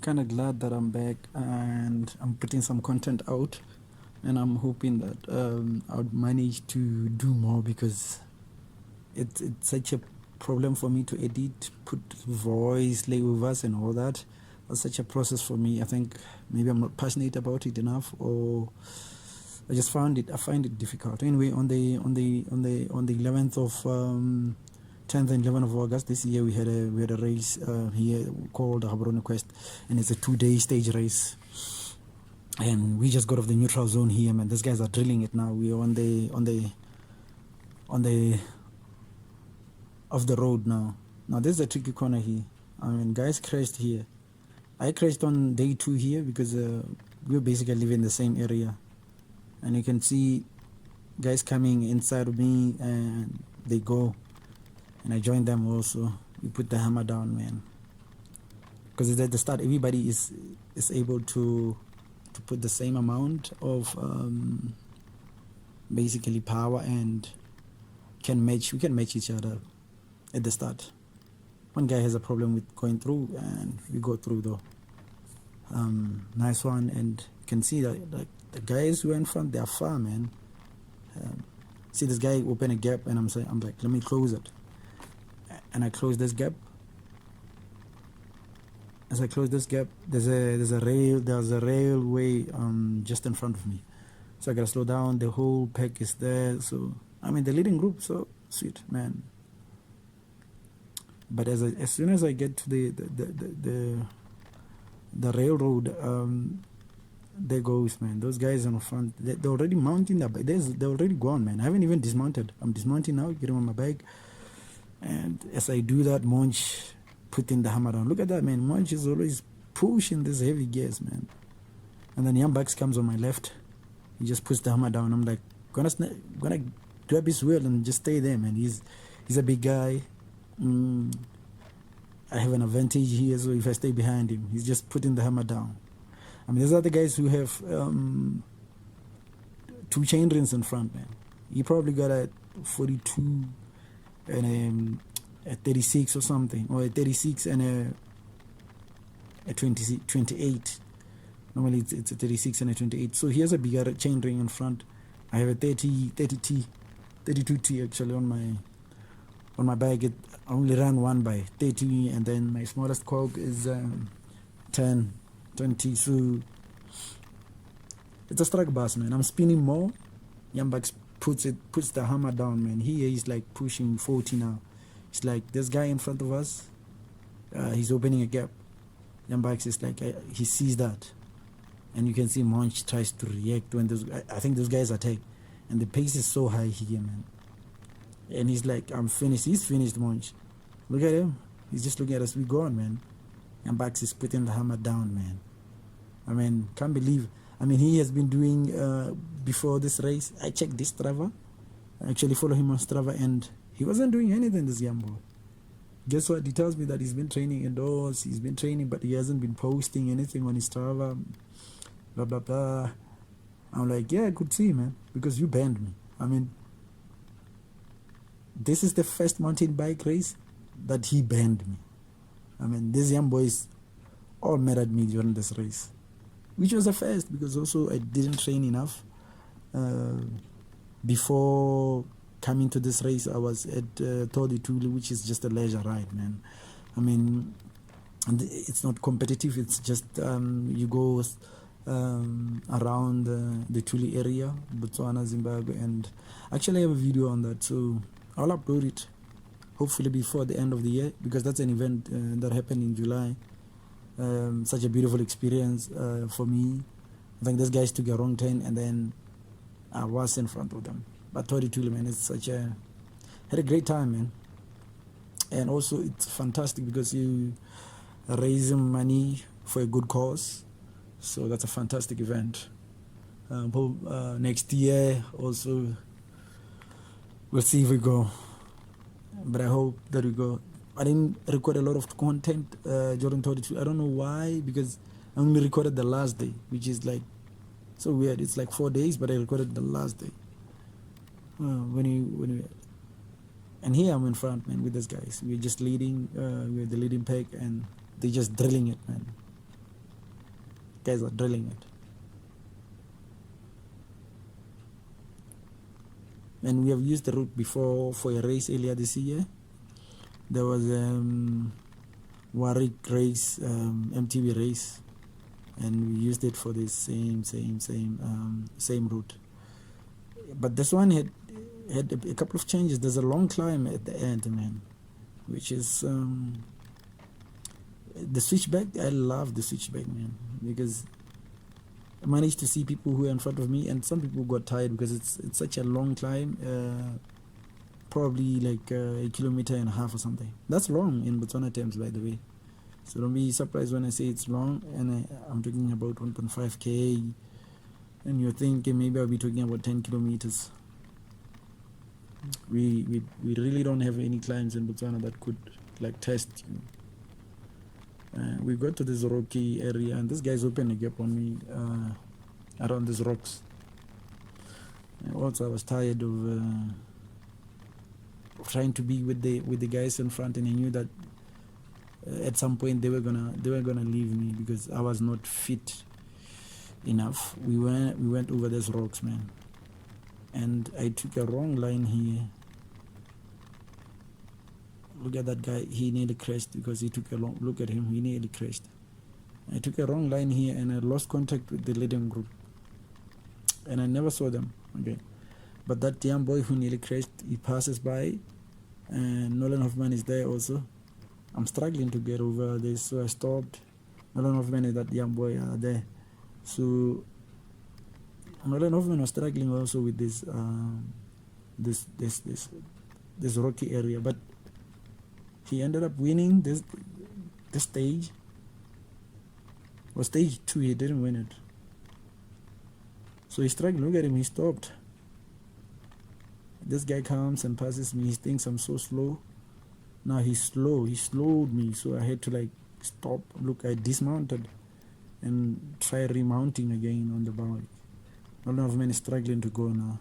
kind of glad that I'm back and I'm putting some content out, and I'm hoping that I'll manage to do more because it's such a problem for me to edit, put voice layovers and all that. It's such a process for me. I think maybe I'm not passionate about it enough, or I just find it difficult. Anyway, on the 11th of 10th and 11th of August this year, we had a race here called the Gaborone Quest, and it's a 2-day stage race. And we just got off the neutral zone here, man. These guys are drilling it now. We are on the off the road now. Now this is a tricky corner here. I mean, guys crashed here. I crashed on day 2 here because we basically live in the same area, and you can see guys coming inside of me, and they go, and I joined them also. We put the hammer down, man, because at the start everybody is able to put the same amount of basically power, and we can match each other at the start. One guy has a problem with going through, and we go through though. Nice one. And you can see that the guys who are in front, they are far, man. See this guy open a gap, and I'm like, let me close it, and I close this gap. As I close this gap, there's a railway just in front of me, so I gotta slow down. The whole pack is there, so I'm in the leading group, so sweet, man. But as soon as I get to the railroad, there goes, man. Those guys in front, they're already mounting their bike. They're already gone, man. I haven't even dismounted. I'm dismounting now, getting on my bike, and as I do that, Monch putting the hammer down. Look at that, man. Monch is always pushing these heavy gears, man. And then Yambax comes on my left. He just puts the hammer down. I'm like, gonna grab his wheel and just stay there, man. He's a big guy. I have an advantage here, so if I stay behind him, he's just putting the hammer down. I mean, there's other guys who have 2 chain rings in front, man. He probably got a 42 and a 36 or something, or a 36 and a 28. Normally it's a 36 and a 28. So he has a bigger chain ring in front. I have a 32T actually on my bike. I only ran one by 30, and then my smallest coke is 10, 20. So it's a strike bus, man. I'm spinning more. Yambax puts the hammer down, man. He's like pushing 40 now. It's like this guy in front of us, he's opening a gap. Yambax is like, he sees that, and you can see Monch tries to react when I think those guys attack, and the pace is so high here, man. And he's like, I'm finished. He's finished, Monch. Look at him. He's just looking at us. We gone, man. And Bax is putting the hammer down, man. I mean, can't believe. I mean, he has been doing, before this race, I checked this Strava. I actually follow him on Strava, and he wasn't doing anything, this young boy. Guess what? He tells me that he's been training indoors. He's been training, but he hasn't been posting anything on his Strava. Blah, blah, blah. I'm like, yeah, I could see, man, because you banned me. I mean, this is the first mountain bike race that he banned me. I mean, these young boys all mad at me during this race, which was a first because also I didn't train enough. Before coming to this race, I was at Todituli, which is just a leisure ride, man. I mean, and it's not competitive. It's just you go around the Tuli area, Botswana, Zimbabwe, and actually I have a video on that, so I'll upload it hopefully before the end of the year, because that's an event that happened in July. Such a beautiful experience for me. I think these guys took a wrong turn, and then I was in front of them. But 32, man, it's had a great time, man. And also it's fantastic because you raise money for a good cause. So that's a fantastic event. Next year also, we'll see if we go. But I hope that we go. I didn't record a lot of content during 32. I don't know why, because I only recorded the last day, which is like so weird. It's like 4 days, but I recorded the last day. And here I'm in front, man, with these guys. We're just leading. We're the leading pack, and they're just drilling it, man. Guys are drilling it. And we have used the route before for a race earlier this year. There was Warwick race, MTB race, and we used it for the same route. But this one had a couple of changes. There's a long climb at the end, man, which is the switchback. I love the switchback, man, because I managed to see people who were in front of me, and some people got tired because it's such a long climb, probably like a kilometer and a half or something. That's long in Botswana terms, by the way. So don't be surprised when I say it's long, and I'm talking about 1.5k, and you're thinking maybe I'll be talking about 10 kilometers. We really don't have any climbs in Botswana that could like test you. We got to this rocky area, and this guy's opened a gap on me around these rocks. And also, I was tired of trying to be with the guys in front, and I knew that at some point they were gonna leave me because I was not fit enough. We went over these rocks, man, and I took a wrong line here. Look at that guy, he nearly crashed because he took a long look at him, he nearly crashed. I took a wrong line here and I lost contact with the leading group. And I never saw them again. But that young boy who nearly crashed, he passes by, and Nolan Hoffman is there also. I'm struggling to get over this, so I stopped. Nolan Hoffman and that young boy are there. So Nolan Hoffman was struggling also with this this rocky area, but he ended up winning this stage. Or stage 2, he didn't win it. So he's struggling. Look at him, he stopped. This guy comes and passes me. He thinks I'm so slow. Now he's slow. He slowed me, so I had to like stop. Look, I dismounted and try remounting again on the bike. A lot of men is struggling to go now.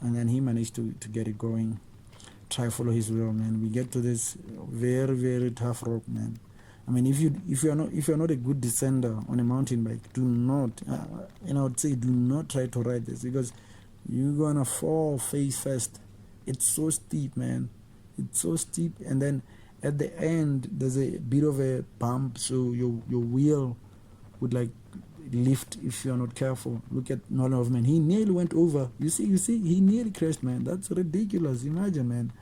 And then he managed to get it going. Try follow his will, man. We get to this very, very tough rock, man. I mean, if you're not a good descender on a mountain bike, do not, and I would say, do not try to ride this because you're gonna fall face first. It's so steep, man. It's so steep, and then at the end there's a bit of a bump, so your wheel would like lift if you're not careful. Look at Nolan Hoffman. He nearly went over. You see, he nearly crashed, man. That's ridiculous. Imagine, man.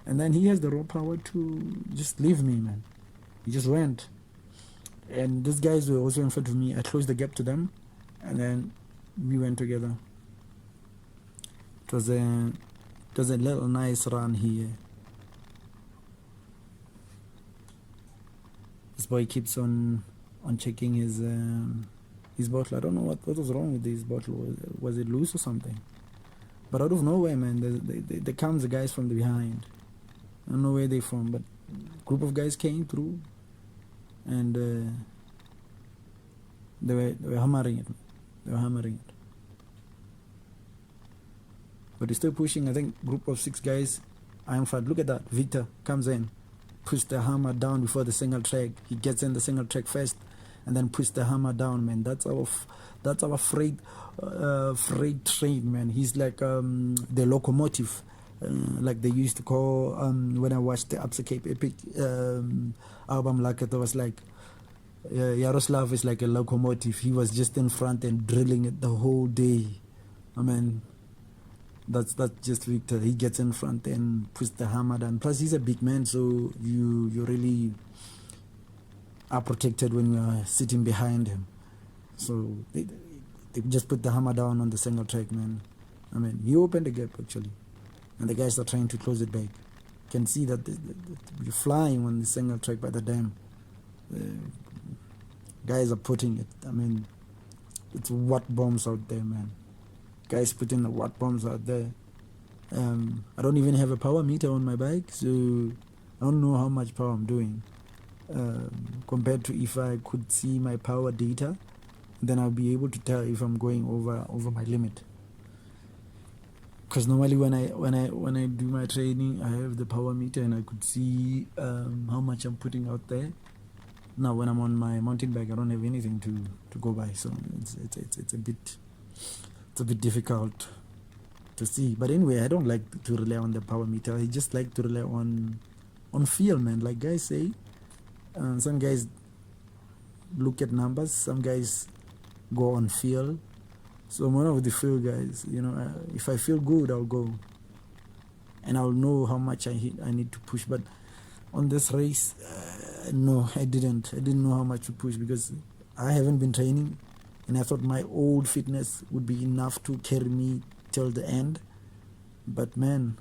And then he has the raw power to just leave me, man. He just went. And these guys were also in front of me. I closed the gap to them, and then we went together. It was a little nice run here. This boy keeps on checking his bottle. I don't know what was wrong with his bottle. Was it loose or something? But out of nowhere, man, there comes the guys from the behind. I don't know where they're from, but a group of guys came through, and they were hammering it. But they're still pushing. I think group of 6 guys are in front. Look at that. Victor comes in, puts the hammer down before the single track. He gets in the single track first, and then puts the hammer down, man. That's our freight train, man. He's like the locomotive, like they used to call when I watched the Upper Cape Epic album. Like it was like Yaroslav is like a locomotive. He was just in front and drilling it the whole day. I mean, that's just Victor. He gets in front and puts the hammer down. Plus, he's a big man, so you really are protected when you are sitting behind him. So they just put the hammer down on the single track, man. I mean, he opened the gap actually, and the guys are trying to close it back. You can see that you're flying on the single track by the dam. Guys are putting it. I mean, it's watt bombs out there, man. Guys putting the watt bombs out there. I don't even have a power meter on my bike, so I don't know how much power I'm doing. Compared to if I could see my power data, then I'll be able to tell if I'm going over my limit. because normally when I do my training, I have the power meter and I could see how much I'm putting out there. Now when I'm on my mountain bike, I don't have anything to go by, so it's a bit difficult to see. But anyway, I don't like to rely on the power meter. I just like to rely on feel, man. Like guys say, some guys look at numbers, some guys go on feel. So I'm one of the feel guys. If I feel good, I'll go, and I'll know how much I need to push. But on this race, no, I didn't know how much to push because I haven't been training, and I thought my old fitness would be enough to carry me till the end. But man,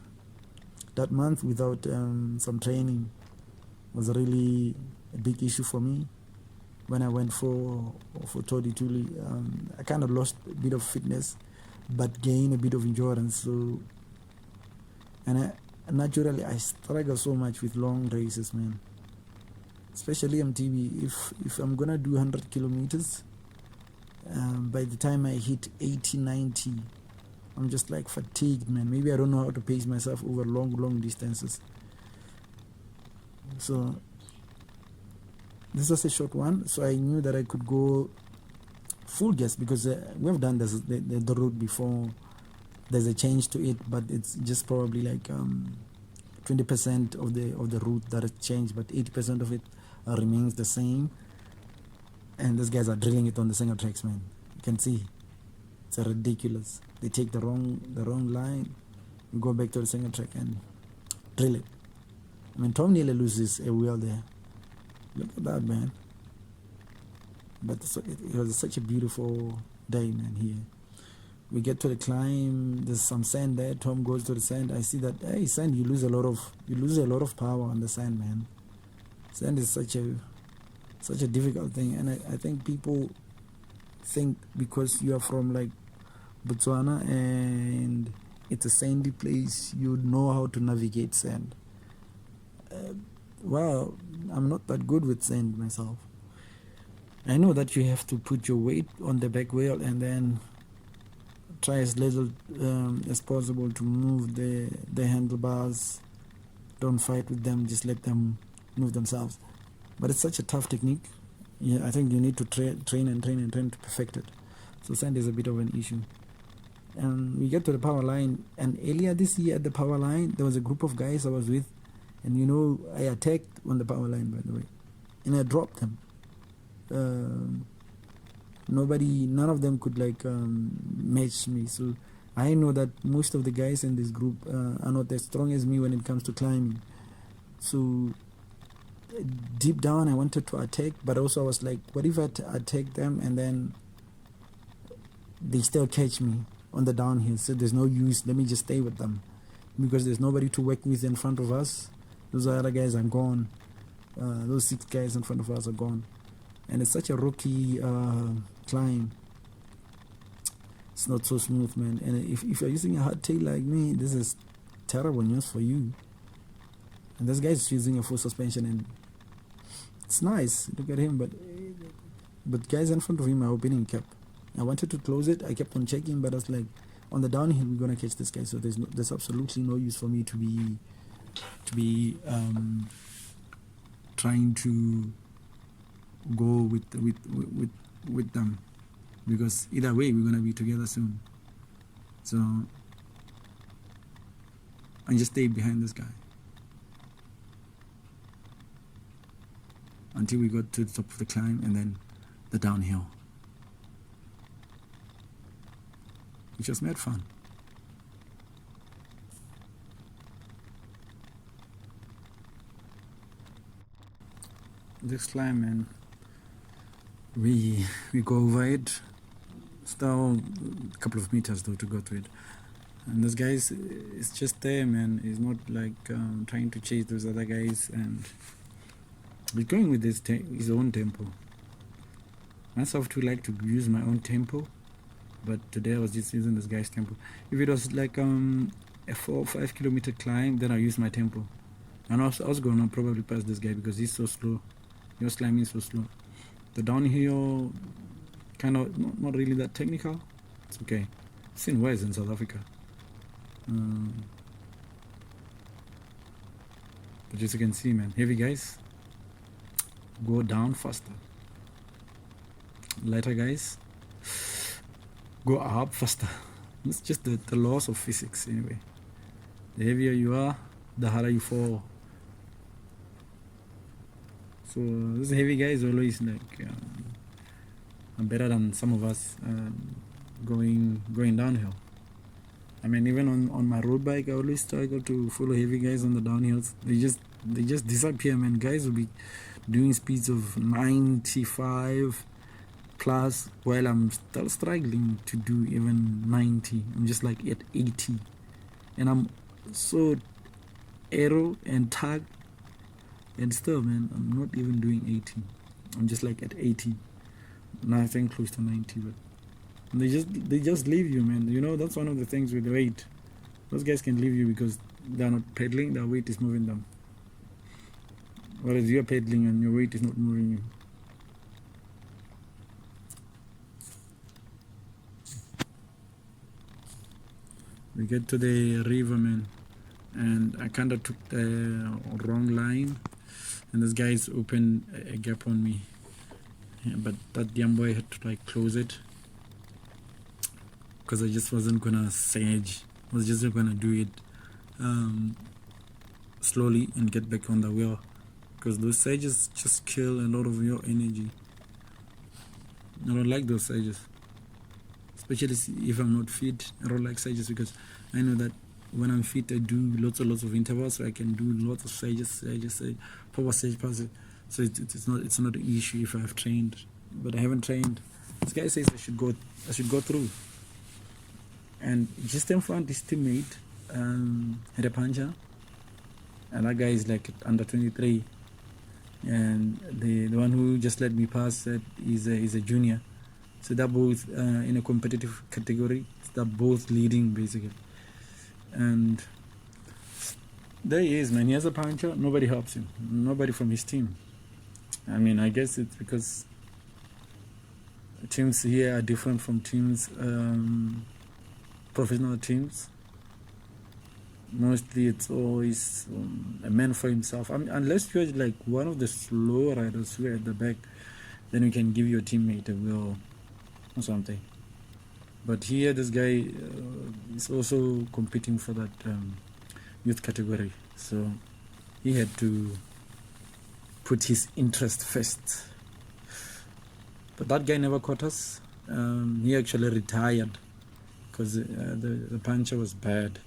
that month without some training was really a big issue for me. When I went for Todi Tuli, I kind of lost a bit of fitness, but gained a bit of endurance. So, and naturally I struggle so much with long races, man. Especially MTB. If I'm gonna do 100 kilometers, by the time I hit 80, 90, I'm just like fatigued, man. Maybe I don't know how to pace myself over long distances. So this was a short one, so I knew that I could go full gas because we've done this, the route before. There's a change to it, but it's just probably like 20% of the route that has changed, but 80% of it remains the same. And these guys are drilling it on the single tracks, man. You can see it's ridiculous. They take the wrong line, we go back to the single track and drill it. I mean, Tom nearly loses a wheel there. Look at that, man. But it was such a beautiful day, man, here. We get to the climb, there's some sand there. Tom goes to the sand. I see that, hey, sand, you lose a lot of power on the sand, man. Sand is such a difficult thing, and I think people think because you are from like Botswana and it's a sandy place, you know how to navigate sand. Well, I'm not that good with sand myself. I know that you have to put your weight on the back wheel and then try as little as possible to move the handlebars. Don't fight with them, just let them move themselves. But it's such a tough technique. Yeah, I think you need to train to perfect it. So sand is a bit of an issue. And we get to the power line, and earlier this year at the power line, there was a group of guys I was with, and I attacked on the power line, by the way, and I dropped them. None of them could match me. So I know that most of the guys in this group are not as strong as me when it comes to climbing. So deep down I wanted to attack, but also I was like, what if I attack them and then they still catch me on the downhill? So there's no use, let me just stay with them, because there's nobody to work with in front of us. Those other guys are gone. Those 6 guys in front of us are gone. And it's such a rocky climb. It's not so smooth, man. And if you're using a hardtail like me, this is terrible news for you. And this guy's using a full suspension, and it's nice. Look at him, but guys in front of him are opening cap. I wanted to close it. I kept on checking, but I was like, on the downhill we're gonna catch this guy. So there's absolutely no use for me to be trying to go with them, because either way we're gonna be together soon. So I just stayed behind this guy until we got to the top of the climb and then the downhill, which was mad fun. This climb, man, we go over it. Still a couple of meters though to go to it, and this guy is just there, man. He's not like trying to chase those other guys, and he's going with his own tempo. Myself too like to use my own tempo, but today I was just using this guy's tempo. If it was like a 4 or 5 kilometer climb, then I use my tempo, and I was gonna probably pass this guy because he's so slow. He was climbing so slow. The downhill, kind of not really that technical. It's okay. I've seen worse in South Africa. But as you can see, man, heavy guys go down faster. Lighter guys go up faster. It's just the laws of physics anyway. The heavier you are, the harder you fall. So this heavy guy is always like better than some of us going downhill. I mean, even on my road bike, I always struggle to follow heavy guys on the downhills. They just disappear, man. Guys will be doing speeds of 95 plus while I'm still struggling to do even 90. I'm just like at 80, and I'm so aero and tag, and still, man, I'm not even doing 80. I'm just like at 80, nothing close to 90. But they just leave you, man. You know, that's one of the things with the weight. Those guys can leave you because they're not pedaling, their weight is moving them. Whereas you're pedaling and your weight is not moving you. We get to the river, man, and I kind of took the wrong line, and this guy's opened a gap on me. Yeah, but that young boy had to like close it because I just wasn't gonna sage. I was just gonna do it slowly and get back on the wheel, because those sages just kill a lot of your energy. I don't like those sages, especially if I'm not fit. I don't like sages because I know that when I'm fit, I do lots of intervals, so I can do lots of sages, power sage passes. So it's not an issue if I've trained, but I haven't trained. This guy says I should go through, and just in front, his teammate had a puncher, and that guy is like under 23, and the one who just let me pass said is a junior. So they're both in a competitive category. They're both leading basically, and there he is, man. He has a puncher. Nobody helps him. Nobody from his team. I mean, I guess it's because teams here are different from teams, professional teams. Mostly it's always a man for himself. I mean, unless you're like one of the slow riders who are at the back, then you can give your teammate a wheel or something. But here, this guy is also competing for that youth category. So he had to put his interest first. But that guy never caught us. He actually retired because the puncher was bad.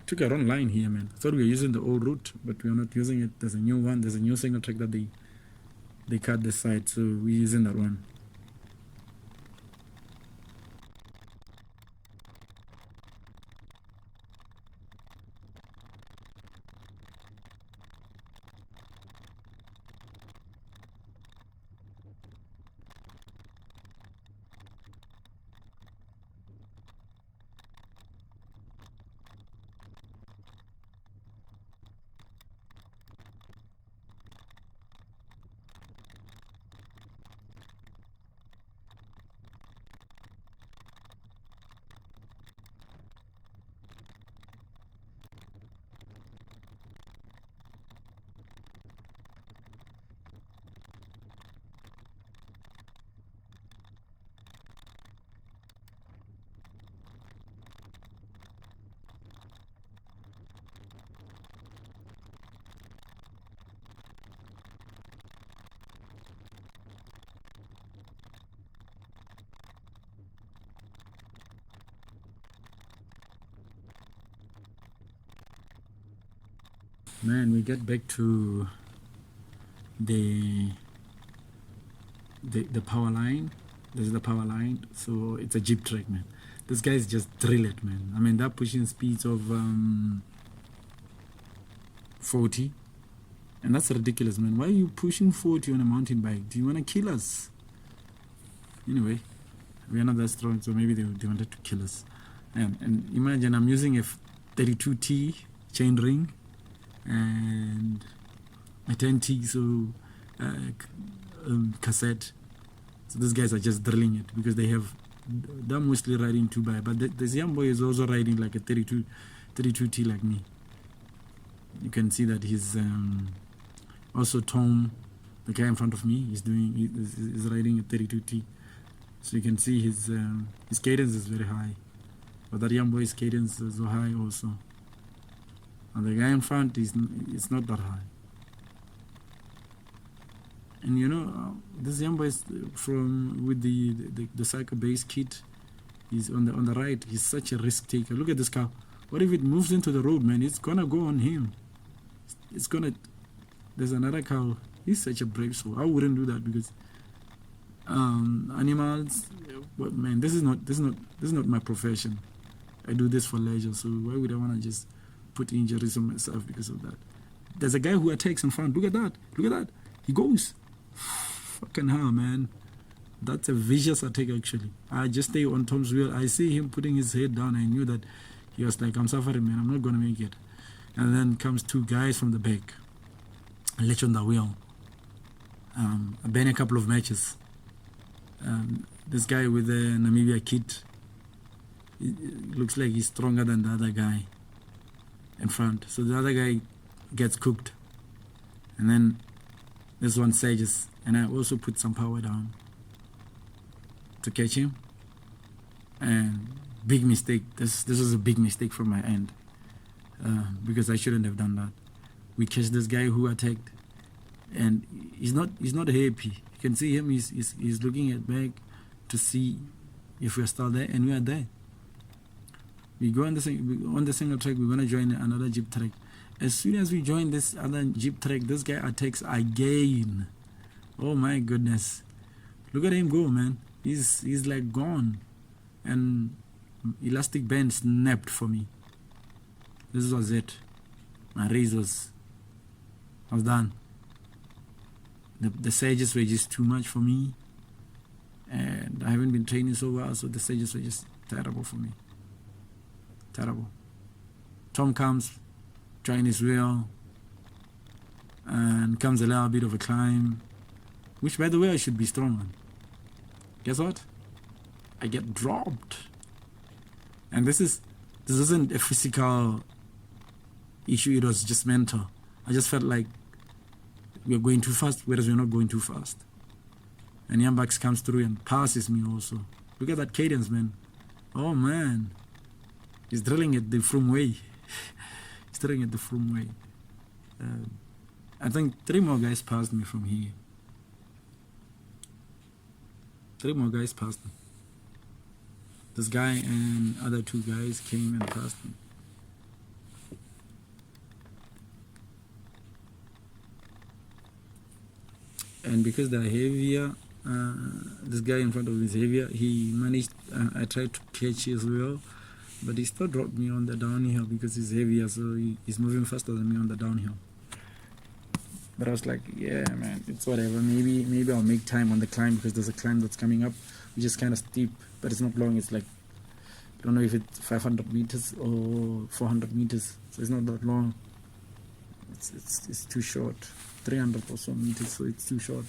Took a wrong line here, man. Thought we were using the old route, but we are not using it. There's a new one. There's a new single track that they cut the side, so we're using that one. Man, we get back to the power line. This is the power line, so it's a jeep track, man. This guys just drill it, man. I mean, they're pushing speeds of 40, and that's ridiculous, man. Why are you pushing 40 on a mountain bike? Do you want to kill us? Anyway, we are not that strong, so maybe they wanted to kill us. And imagine I'm using a 32T chain ring and a 10T cassette. So these guys are just drilling it because they have they're mostly riding 2x, but this young boy is also riding like a 32T like me. You can see that he's also Tom, the guy in front of me, is riding a 32T. So you can see his cadence is very high, but that young boy's cadence is so high also. And the guy in front it's not that high. And you know, this young boy is with the cycle base kit. He's on the right. He's such a risk taker. Look at this car. What if it moves into the road, man? It's gonna go on him. It's gonna. There's another car. He's such a brave soul. I wouldn't do that because animals. But man, this is not my profession. I do this for leisure. So why would I wanna just put injuries on myself because of that? There's a guy who attacks in front. Look at that. Look at that. He goes. Fucking hell, man. That's a vicious attack, actually. I just stay on Tom's wheel. I see him putting his head down. I knew that he was like, I'm suffering, man. I'm not going to make it. And then comes two guys from the back. Latch on the wheel. I've been a couple of matches. This guy with the Namibia kit, it looks like he's stronger than the other guy in front. So the other guy gets cooked. And then this one surges. And I also put some power down to catch him. And big mistake. This was a big mistake from my end, because I shouldn't have done that. We catch this guy who attacked, and he's not happy. You can see him. He's looking at back to see if we're still there, and we are there. We go on the single track. We're gonna join another jeep track. As soon as we join this other jeep track, this guy attacks again. Oh my goodness! Look at him go, man. He's like gone, and elastic band snapped for me. This was it. My race was done. The surges were just too much for me, and I haven't been training so well, so the surges were just terrible for me. Terrible. Tom comes, join his wheel, and comes a little bit of a climb, which, by the way, I should be strong on. Guess what? I get dropped. And this isn't a physical issue, it was just mental. I just felt like we're going too fast, whereas we're not going too fast. And Yambax comes through and passes me also. Look at that cadence, man. Oh, man. He's drilling it the Froome way. He's drilling it the Froome way. I think 3 more guys passed me from here. 3 more guys passed me. This guy and other 2 guys came and passed me. And because they're heavier, this guy in front of me is heavier, he managed, I tried to catch as well, but he still dropped me on the downhill because he's heavier, so he's moving faster than me on the downhill. But I was like, yeah, man, it's whatever. Maybe I'll make time on the climb because there's a climb that's coming up, which is kind of steep, but it's not long. It's like, I don't know if it's 500 meters or 400 meters, so it's not that long. It's too short. 300 or so meters, so it's too short.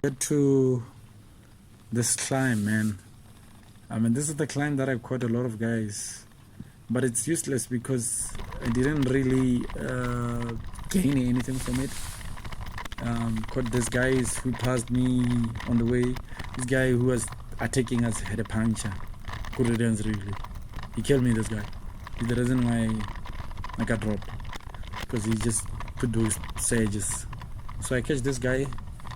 Get to this climb, man. I mean, this is the climb that I caught a lot of guys, but it's useless because I didn't really gain anything from it. Caught these guys who passed me on the way. This guy who was attacking us had a puncture. Good riddance, really. He killed me, this guy. He's the reason why I got dropped, because he just put those sages. So I catch this guy.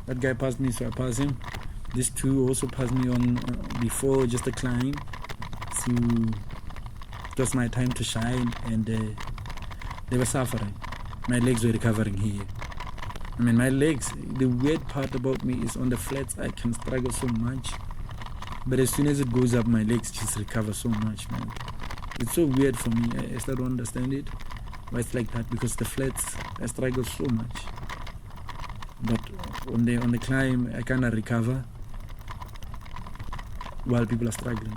That guy passed me, so I pass him. These two also passed me on before just a climb. So it was my time to shine, and they were suffering. My legs were recovering here. I mean, my legs, the weird part about me is on the flats I can struggle so much, but as soon as it goes up, my legs just recover so much, man. It's so weird for me. I still don't understand it, why it's like that, because the flats I struggle so much, but on the climb I kind of recover while people are struggling.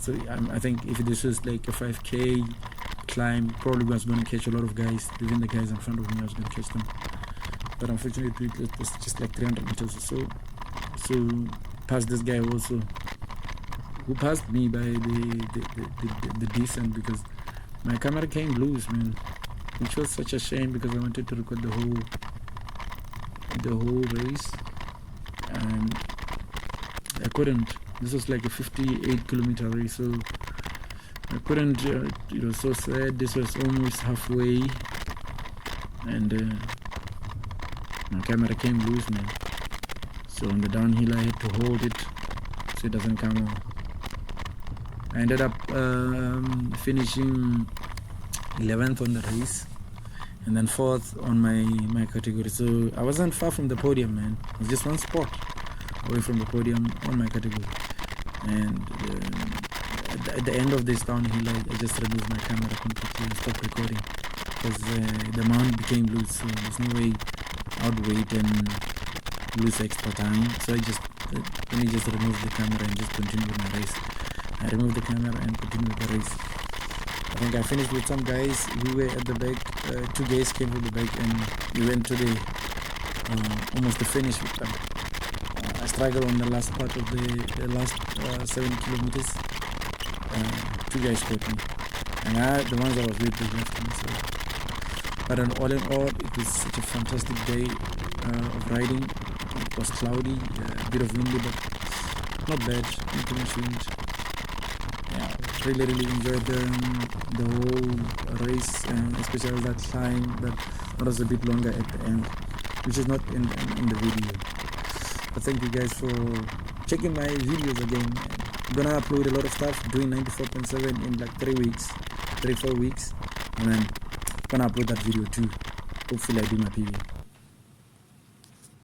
So I think if this was like a 5k climb, probably was going to catch a lot of guys. Even the guys in front of me, I was going to catch them, but unfortunately it was just like 300 meters or so. So past this guy also, who passed me by the descent, because my camera came loose, man, which was such a shame, because I wanted to record the whole race and I couldn't. This was like a 58-kilometer race, so I couldn't. It was so sad. This was almost halfway, and my camera came loose, man. So on the downhill I had to hold it so it doesn't come off. I ended up finishing 11th on the race, and then 4th on my category. So I wasn't far from the podium, man. I was just one spot away from the podium on my category. And at the end of this downhill, I just removed my camera completely and stopped recording, because the mount became loose. So there's no way I'd wait and lose extra time. So let me just remove the camera and just continue with my race. I removed the camera and continued with the race. I think I finished with some guys who were at the back. 2 guys came from the back, and we went to the almost the finish with them. I struggled on the last part of the last 7 kilometers. 2 guys caught me, and the ones I was with left me. So, but all in all, it was such a fantastic day of riding. It was cloudy, a bit of windy, but not bad. Not too much wind. Yeah, really enjoyed the whole race, and especially that climb that was a bit longer at the end, which is not in the video. But thank you guys for checking my videos again. I'm gonna upload a lot of stuff, doing 94.7 in like 3-4 weeks, and then I'm gonna upload that video too. Hopefully I do my PV.